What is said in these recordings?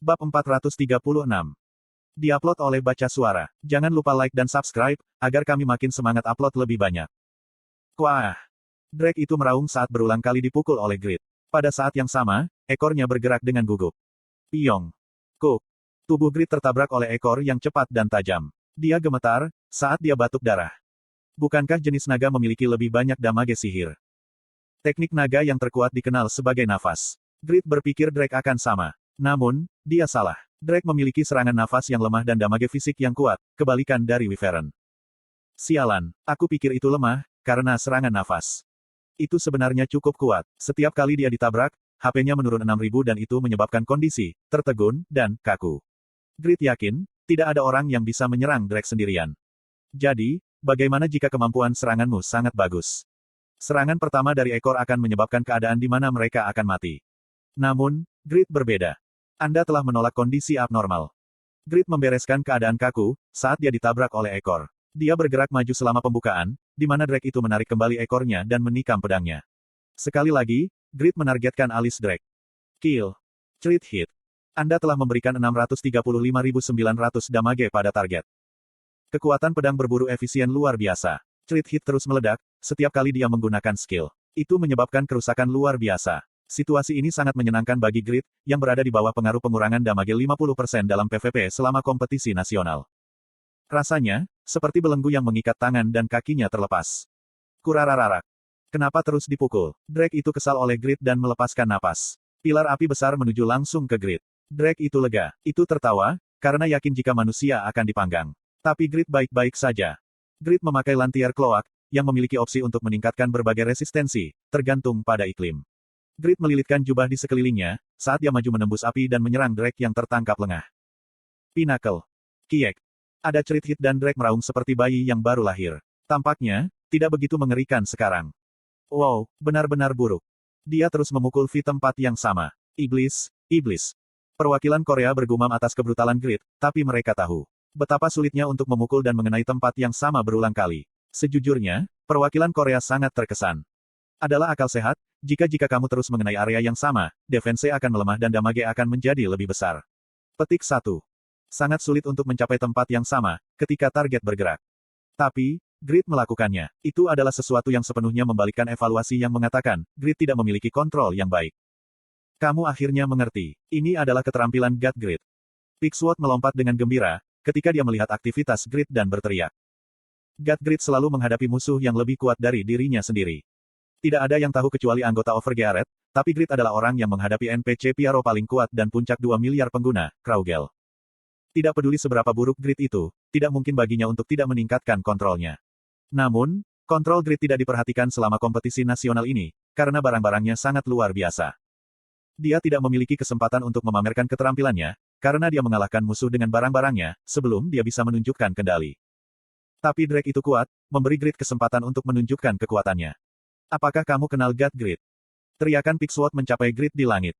Bab 436. Diupload oleh Baca Suara. Jangan lupa like dan subscribe, agar kami makin semangat upload lebih banyak. Wah! Drake itu meraung saat berulang kali dipukul oleh Grid. Pada saat yang sama, ekornya bergerak dengan gugup. Piong! Kuk! Tubuh Grid tertabrak oleh ekor yang cepat dan tajam. Dia gemetar, saat dia batuk darah. Bukankah jenis naga memiliki lebih banyak damage sihir? Teknik naga yang terkuat dikenal sebagai nafas. Grid berpikir Drake akan sama. Namun, dia salah. Drake memiliki serangan nafas yang lemah dan damage fisik yang kuat, kebalikan dari Wyvern. Sialan, aku pikir itu lemah, karena serangan nafas. Itu sebenarnya cukup kuat. Setiap kali dia ditabrak, HP-nya menurun 6000 dan itu menyebabkan kondisi tertegun dan kaku. Grid yakin, tidak ada orang yang bisa menyerang Drake sendirian. Jadi, bagaimana jika kemampuan seranganmu sangat bagus? Serangan pertama dari ekor akan menyebabkan keadaan di mana mereka akan mati. Namun, Grid berbeda. Anda telah menolak kondisi abnormal. Grid membereskan keadaan kaku, saat dia ditabrak oleh ekor. Dia bergerak maju selama pembukaan, di mana Drake itu menarik kembali ekornya dan menikam pedangnya. Sekali lagi, Grid menargetkan alis Drake. Kill. Crit hit. Anda telah memberikan 635.900 damage pada target. Kekuatan pedang berburu efisien luar biasa. Crit hit terus meledak, setiap kali dia menggunakan skill. Itu menyebabkan kerusakan luar biasa. Situasi ini sangat menyenangkan bagi Grid, yang berada di bawah pengaruh pengurangan damage 50% dalam PvP selama kompetisi nasional. Rasanya, seperti belenggu yang mengikat tangan dan kakinya terlepas. Kurarararak. Kenapa terus dipukul? Drake itu kesal oleh Grid dan melepaskan napas. Pilar api besar menuju langsung ke Grid. Drake itu lega. Itu tertawa, karena yakin jika manusia akan dipanggang. Tapi Grid baik-baik saja. Grid memakai Lantier Cloak, yang memiliki opsi untuk meningkatkan berbagai resistensi, tergantung pada iklim. Grid melilitkan jubah di sekelilingnya, saat dia maju menembus api dan menyerang Drake yang tertangkap lengah. Pinnacle. Kiek. Ada crit hit dan Drake meraung seperti bayi yang baru lahir. Tampaknya, tidak begitu mengerikan sekarang. Wow, benar-benar buruk. Dia terus memukul V tempat yang sama. Iblis, iblis. Perwakilan Korea bergumam atas kebrutalan Grid, tapi mereka tahu betapa sulitnya untuk memukul dan mengenai tempat yang sama berulang kali. Sejujurnya, perwakilan Korea sangat terkesan. Adalah akal sehat, jika kamu terus mengenai area yang sama, defense akan melemah dan damage akan menjadi lebih besar. Petik 1. Sangat sulit untuk mencapai tempat yang sama, ketika target bergerak. Tapi, Grid melakukannya. Itu adalah sesuatu yang sepenuhnya membalikkan evaluasi yang mengatakan, Grid tidak memiliki kontrol yang baik. Kamu akhirnya mengerti. Ini adalah keterampilan God Grid. Pixwood melompat dengan gembira, ketika dia melihat aktivitas Grid dan berteriak. God Grid selalu menghadapi musuh yang lebih kuat dari dirinya sendiri. Tidak ada yang tahu kecuali anggota Overgearet, tapi Grid adalah orang yang menghadapi NPC Pyaro paling kuat dan puncak 2 miliar pengguna, Kraugel. Tidak peduli seberapa buruk Grid itu, tidak mungkin baginya untuk tidak meningkatkan kontrolnya. Namun, kontrol Grid tidak diperhatikan selama kompetisi nasional ini, karena barang-barangnya sangat luar biasa. Dia tidak memiliki kesempatan untuk memamerkan keterampilannya, karena dia mengalahkan musuh dengan barang-barangnya, sebelum dia bisa menunjukkan kendali. Tapi Drake itu kuat, memberi Grid kesempatan untuk menunjukkan kekuatannya. Apakah kamu kenal God Grid? Teriakan Pixwood mencapai Grid di langit.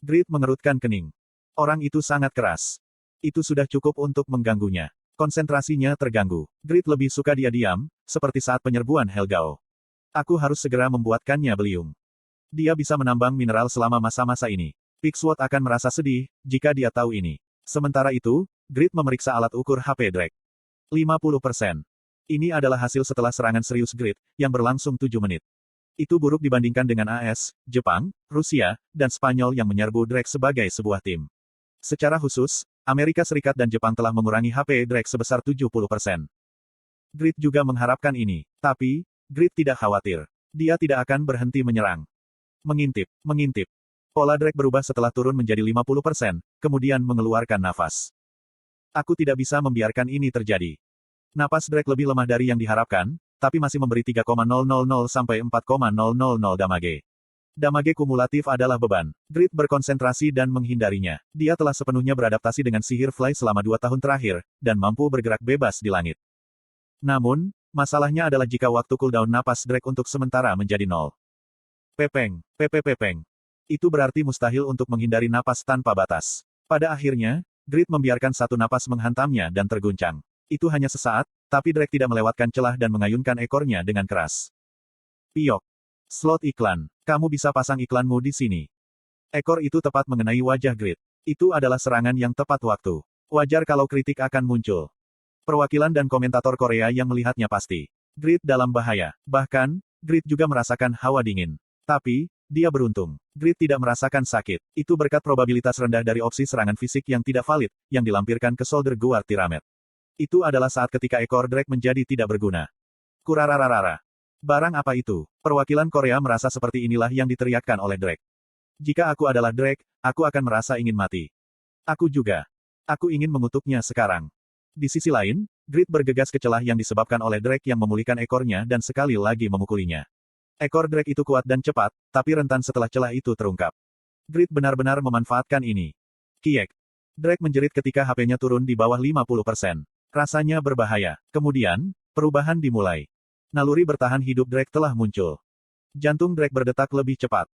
Grid mengerutkan kening. Orang itu sangat keras. Itu sudah cukup untuk mengganggunya. Konsentrasinya terganggu. Grid lebih suka dia diam, seperti saat penyerbuan Helgao. Aku harus segera membuatkannya beliung. Dia bisa menambang mineral selama masa-masa ini. Pixwood akan merasa sedih, jika dia tahu ini. Sementara itu, Grid memeriksa alat ukur HP Drake. 50%. Ini adalah hasil setelah serangan serius Grid, yang berlangsung 7 menit. Itu buruk dibandingkan dengan AS, Jepang, Rusia, dan Spanyol yang menyerbu Drake sebagai sebuah tim. Secara khusus, Amerika Serikat dan Jepang telah mengurangi HP Drake sebesar 70%. Grid juga mengharapkan ini. Tapi, Grid tidak khawatir. Dia tidak akan berhenti menyerang. Mengintip. Pola Drake berubah setelah turun menjadi 50%, kemudian mengeluarkan nafas. Aku tidak bisa membiarkan ini terjadi. Napas Drake lebih lemah dari yang diharapkan, tapi masih memberi 3,000 sampai 4,000 damage. Damage kumulatif adalah beban. Grid berkonsentrasi dan menghindarinya. Dia telah sepenuhnya beradaptasi dengan sihir Fly selama 2 tahun terakhir, dan mampu bergerak bebas di langit. Namun, masalahnya adalah jika waktu cooldown napas Drake untuk sementara menjadi 0. Pepeng. Itu berarti mustahil untuk menghindari napas tanpa batas. Pada akhirnya, Grid membiarkan satu napas menghantamnya dan terguncang. Itu hanya sesaat, tapi Drake tidak melewatkan celah dan mengayunkan ekornya dengan keras. Piok. Slot iklan. Kamu bisa pasang iklanmu di sini. Ekor itu tepat mengenai wajah Grid. Itu adalah serangan yang tepat waktu. Wajar kalau kritik akan muncul. Perwakilan dan komentator Korea yang melihatnya pasti. Grid dalam bahaya. Bahkan, Grid juga merasakan hawa dingin. Tapi, dia beruntung. Grid tidak merasakan sakit. Itu berkat probabilitas rendah dari opsi serangan fisik yang tidak valid, yang dilampirkan ke Soldier Guard Tiramet. Itu adalah saat ketika ekor Drake menjadi tidak berguna. Kurarararara. Barang apa itu? Perwakilan Korea merasa seperti inilah yang diteriakkan oleh Drake. Jika aku adalah Drake, aku akan merasa ingin mati. Aku juga. Aku ingin mengutuknya sekarang. Di sisi lain, Grid bergegas ke celah yang disebabkan oleh Drake yang memulihkan ekornya dan sekali lagi memukulinya. Ekor Drake itu kuat dan cepat, tapi rentan setelah celah itu terungkap. Grid benar-benar memanfaatkan ini. Kiek. Drake menjerit ketika HP-nya turun di bawah 50%. Rasanya berbahaya. Kemudian, perubahan dimulai. Naluri bertahan hidup Drake telah muncul. Jantung Drake berdetak lebih cepat.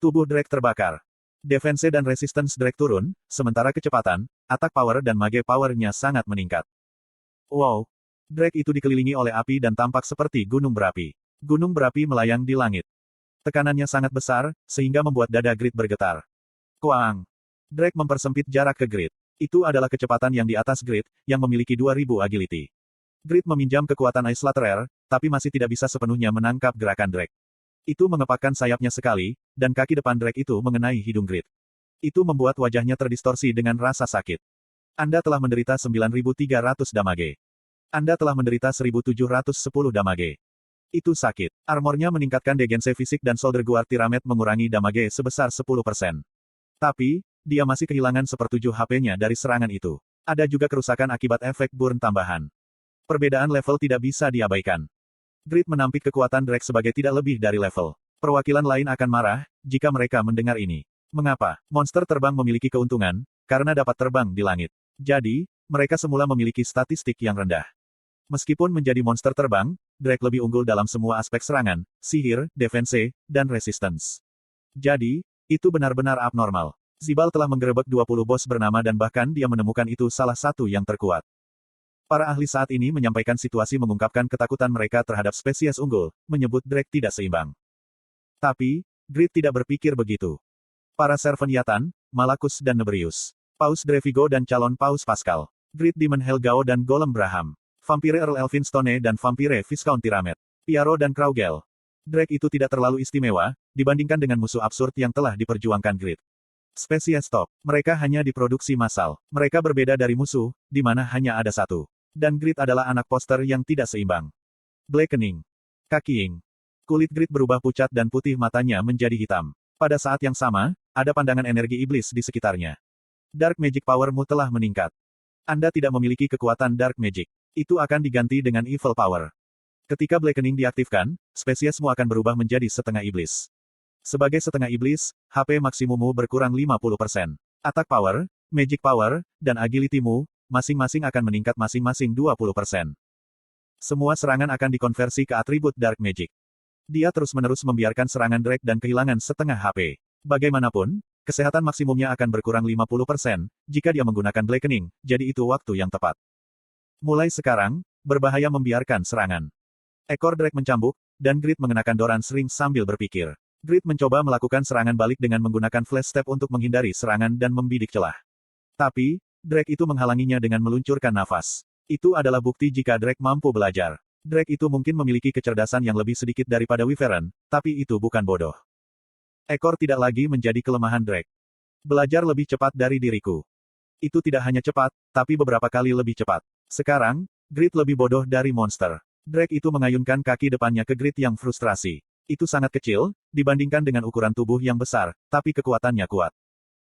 Tubuh Drake terbakar. Defense dan resistance Drake turun, sementara kecepatan, attack power dan mage power-nya sangat meningkat. Wow! Drake itu dikelilingi oleh api dan tampak seperti gunung berapi. Gunung berapi melayang di langit. Tekanannya sangat besar, sehingga membuat dada Grid bergetar. Kuang! Drake mempersempit jarak ke Grid. Itu adalah kecepatan yang di atas Grid, yang memiliki 2000 agility. Grid meminjam kekuatan Ice Slaterer, tapi masih tidak bisa sepenuhnya menangkap gerakan Drake. Itu mengepakkan sayapnya sekali, dan kaki depan Drake itu mengenai hidung Grid. Itu membuat wajahnya terdistorsi dengan rasa sakit. Anda telah menderita 9.300 damage. Anda telah menderita 1.710 damage. Itu sakit. Armornya meningkatkan degense fisik dan Soldier Guard Tiramet mengurangi damage sebesar 10%. Tapi, dia masih kehilangan 1/7 HP-nya dari serangan itu. Ada juga kerusakan akibat efek burn tambahan. Perbedaan level tidak bisa diabaikan. Grid menampik kekuatan Drake sebagai tidak lebih dari level. Perwakilan lain akan marah, jika mereka mendengar ini. Mengapa? Monster terbang memiliki keuntungan, karena dapat terbang di langit. Jadi, mereka semula memiliki statistik yang rendah. Meskipun menjadi monster terbang, Drake lebih unggul dalam semua aspek serangan, sihir, defense, dan resistance. Jadi, itu benar-benar abnormal. Zibal telah menggerebek 20 bos bernama dan bahkan dia menemukan itu salah satu yang terkuat. Para ahli saat ini menyampaikan situasi mengungkapkan ketakutan mereka terhadap spesies unggul, menyebut Drake tidak seimbang. Tapi, Grid tidak berpikir begitu. Para servant Yatan, Malakus dan Nebrius, Paus Drevigo dan calon Paus Pascal, Grid Demon Helgao dan Golem Braham, Vampire Earl Elphinstone dan Vampire Viscount Tiramet, Piaro dan Kraugel. Drake itu tidak terlalu istimewa, dibandingkan dengan musuh absurd yang telah diperjuangkan Grid. Spesies top, mereka hanya diproduksi massal. Mereka berbeda dari musuh, di mana hanya ada satu. Dan Grid adalah anak poster yang tidak seimbang. Blackening. Kakiing. Kulit Grid berubah pucat dan putih matanya menjadi hitam. Pada saat yang sama, ada pandangan energi iblis di sekitarnya. Dark Magic Power-mu telah meningkat. Anda tidak memiliki kekuatan Dark Magic. Itu akan diganti dengan Evil Power. Ketika Blackening diaktifkan, spesiesmu akan berubah menjadi setengah iblis. Sebagai setengah iblis, HP maksimummu berkurang 50%. Attack Power, Magic Power, dan Agility-mu, masing-masing akan meningkat masing-masing 20%. Semua serangan akan dikonversi ke atribut Dark Magic. Dia terus-menerus membiarkan serangan Drake dan kehilangan setengah HP. Bagaimanapun, kesehatan maksimumnya akan berkurang 50%, jika dia menggunakan Blackening, jadi itu waktu yang tepat. Mulai sekarang, berbahaya membiarkan serangan. Ekor Drake mencambuk, dan Grid mengenakan Doran Ring sambil berpikir. Grid mencoba melakukan serangan balik dengan menggunakan Flash Step untuk menghindari serangan dan membidik celah. Tapi, Drake itu menghalanginya dengan meluncurkan nafas. Itu adalah bukti jika Drake mampu belajar. Drake itu mungkin memiliki kecerdasan yang lebih sedikit daripada Wyvern, tapi itu bukan bodoh. Ekor tidak lagi menjadi kelemahan Drake. Belajar lebih cepat dari diriku. Itu tidak hanya cepat, tapi beberapa kali lebih cepat. Sekarang, Grid lebih bodoh dari monster. Drake itu mengayunkan kaki depannya ke Grid yang frustrasi. Itu sangat kecil, dibandingkan dengan ukuran tubuh yang besar, tapi kekuatannya kuat.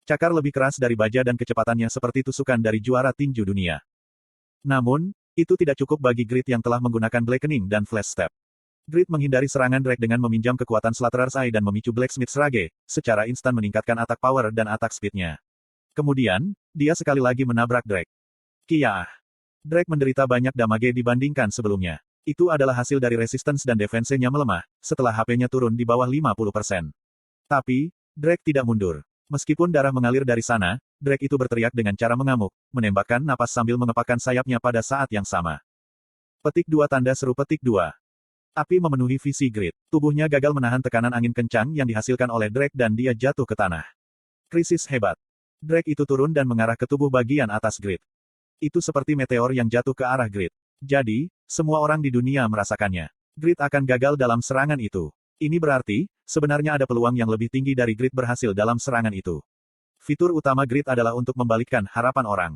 Cakar lebih keras dari baja dan kecepatannya seperti tusukan dari juara tinju dunia. Namun, itu tidak cukup bagi Grid yang telah menggunakan Blackening dan Flash Step. Grid menghindari serangan Drake dengan meminjam kekuatan Slatterer's Eye dan memicu Blacksmith's Rage, secara instan meningkatkan attack power dan attack speed-nya. Kemudian, dia sekali lagi menabrak Drake. Kiyah! Drake menderita banyak damage dibandingkan sebelumnya. Itu adalah hasil dari resistance dan defense-nya melemah, setelah HP-nya turun di bawah 50%. Tapi, Drake tidak mundur. Meskipun darah mengalir dari sana, Drake itu berteriak dengan cara mengamuk, menembakkan napas sambil mengepakkan sayapnya pada saat yang sama. Petik 2 tanda seru petik 2. Api memenuhi visi Grid. Tubuhnya gagal menahan tekanan angin kencang yang dihasilkan oleh Drake dan dia jatuh ke tanah. Krisis hebat. Drake itu turun dan mengarah ke tubuh bagian atas Grid. Itu seperti meteor yang jatuh ke arah Grid. Jadi, semua orang di dunia merasakannya. Grid akan gagal dalam serangan itu. Ini berarti, sebenarnya ada peluang yang lebih tinggi dari Grid berhasil dalam serangan itu. Fitur utama Grid adalah untuk membalikkan harapan orang.